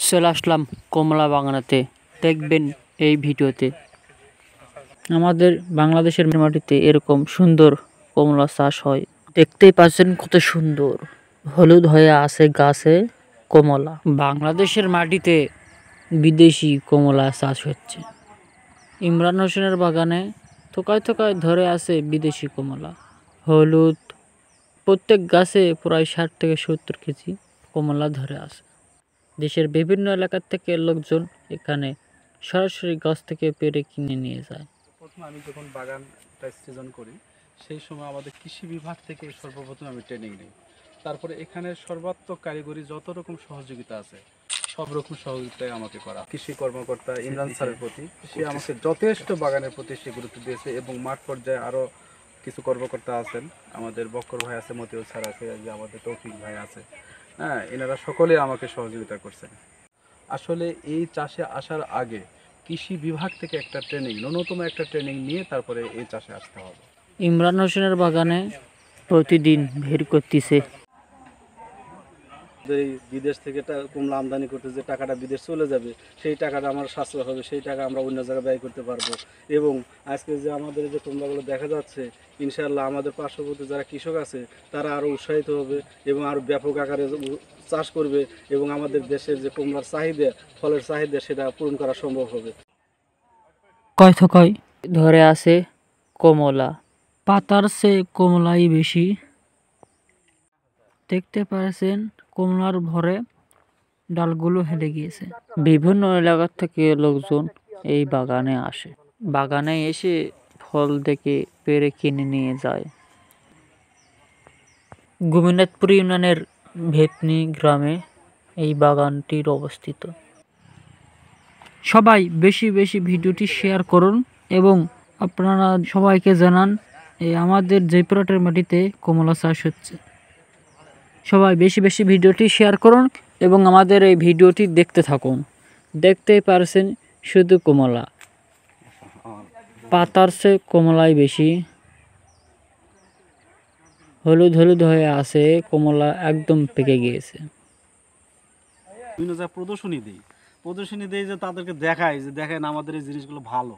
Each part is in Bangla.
চলে আসলাম কমলা বাগানেতে। দেখবেন এই ভিডিওতে আমাদের বাংলাদেশের মাটিতে এরকম সুন্দর কমলা চাষ হয়। দেখতেই পাচ্ছেন কত সুন্দর হলুদ হয়ে আছে গাছে কমলা। বাংলাদেশের মাটিতে বিদেশি কমলা চাষ হচ্ছে। ইমরান হোসেনের বাগানে থোকায় থোকায় ধরে আছে বিদেশি কমলা। হলুদ প্রত্যেক গাছে প্রায় 60 থেকে 70 কেজি কমলা ধরে আছে। দেশের বিভিন্ন এলাকা থেকে লোকজন এখানে সরাসরি গাছ থেকে পেড়ে কিনে নিয়ে যায়। প্রথম আমি যখন বাগানটা সৃজন করি সেই সময় আমাদের কৃষি বিভাগ থেকে সর্বপ্রথম আমি ট্রেনিং নিই। তারপরে এখানে সর্বাত্মক কারিগরি যত রকম সহযোগিতা আছে সব রকম সহযোগিতায় আমাকে করা। কৃষি কর্মকর্তা ইমরান স্যারের প্রতি সে আমাকে যথেষ্ট বাগানের প্রতি সে গুরুত্ব দিয়েছে এবং মাঠ পর্যায়ে আরও কিছু কর্মকর্তা আছেন, আমাদের বক্কর ভাই আছে, মতিউল স্যার আছে, যে আমাদের তৌফিক ভাই আছে, হ্যাঁ, এনারা সকলে আমাকে সহযোগিতা করছেন। আসলে এই চাষে আসার আগে কৃষি বিভাগ থেকে একটা ট্রেনিং, ন্যূনতম একটা ট্রেনিং নিয়ে তারপরে এই চাষে আসতে হবে। ইমরান হোসেনের বাগানে প্রতিদিন ভিড় করতেছে। এই বিদেশ থেকে কমলা আমদানি করতে যে টাকাটা বিদেশ চলে যাবে সেই টাকাটা আমার সাশ্রয় হবে, সেই টাকা আমরা অন্য জায়গায় ব্যয় করতে পারবো। এবং আজকে যে আমাদের যে কমলাগুলো দেখা যাচ্ছে, ইনশাআল্লাহ আমাদের পার্শ্ববর্তী যারা কৃষক আছে তারা আরও উৎসাহিত হবে এবং আরও ব্যাপক আকারে চাষ করবে এবং আমাদের দেশের যে কমলার চাহিদা, ফলের চাহিদা, সেটা পূরণ করা সম্ভব হবে। কয় থোকায় ধরে আছে কমলা, পাতার চেয়ে কমলাই বেশি। দেখতে পাচ্ছেন কমলার ভরে ডালগুলো হেলে গিয়েছে। বিভিন্ন এলাকা থেকে লোকজন এই বাগানে আসে। বাগানে এসে ফল দেখে পেড়ে কিনে নিয়ে যায়। গোবিন্দপুর ইউনিয়নের ভেতনি গ্রামে এই বাগানটির অবস্থিত। সবাই বেশি বেশি ভিডিওটি শেয়ার করুন এবং আপনারা সবাইকে জানান আমাদের জয়পুরহাটের মাটিতে কমলা চাষ হচ্ছে। সবাই বেশি বেশি ভিডিওটি শেয়ার করুন এবং আমাদের এই ভিডিওটি দেখতে থাকুন। দেখতেই পারছেন শুধু কমলা, পাতার চেয়ে কমলাই বেশি। হলুদ হলুদ হয়ে আছে, কমলা একদম পেকে গিয়েছে। বিভিন্ন যা প্রদর্শনী দেই যে তাদেরকে দেখায় যে দেখেন আমাদের এই জিনিসগুলো ভালো।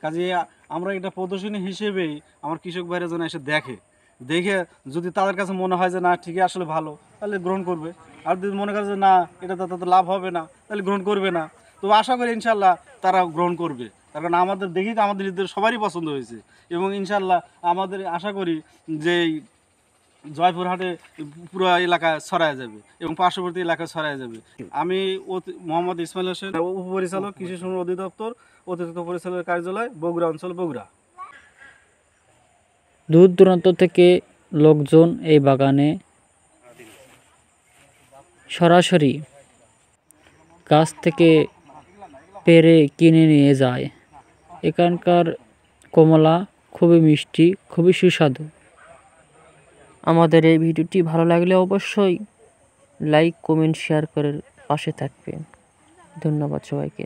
কাজে আমরা এটা প্রদর্শনী হিসেবেই আমার কৃষক ভাইরা যেন এসে দেখে যদি তাদের কাছে মনে হয় যে না ঠিকই আসলে ভালো, তাহলে গ্রহণ করবে। আর যদি মনে করে যে না এটা তাদের লাভ হবে না, তাহলে গ্রহণ করবে না। তো আশা করি ইনশাল্লাহ তারা গ্রহণ করবে, তার কারণ আমাদের দেখি তো আমাদের নিজেদের সবারই পছন্দ হয়েছে এবং ইনশাল্লাহ আমাদের আশা করি যে জয়পুরহাটে পুরো এলাকায় ছড়ায় যাবে এবং পার্শ্ববর্তী এলাকায় ছড়ায় যাবে। আমি মোহাম্মদ ইসমাইল হোসেন, উপপরিচালক কৃষি শ্রম অধিদপ্তর, অতিরিক্ত পরিচালকের কার্যালয়, বগুড়া অঞ্চল, বগুড়া। দূর দূরান্ত থেকে লোকজন এই বাগানে সরাসরি গাছ থেকে পেড়ে কিনে নিয়ে যায়। এখানকার কমলা খুবই মিষ্টি, খুবই সুস্বাদু। আমাদের এই ভিডিওটি ভালো লাগলে অবশ্যই লাইক, কমেন্ট, শেয়ার করে পাশে থাকবেন। ধন্যবাদ সবাইকে।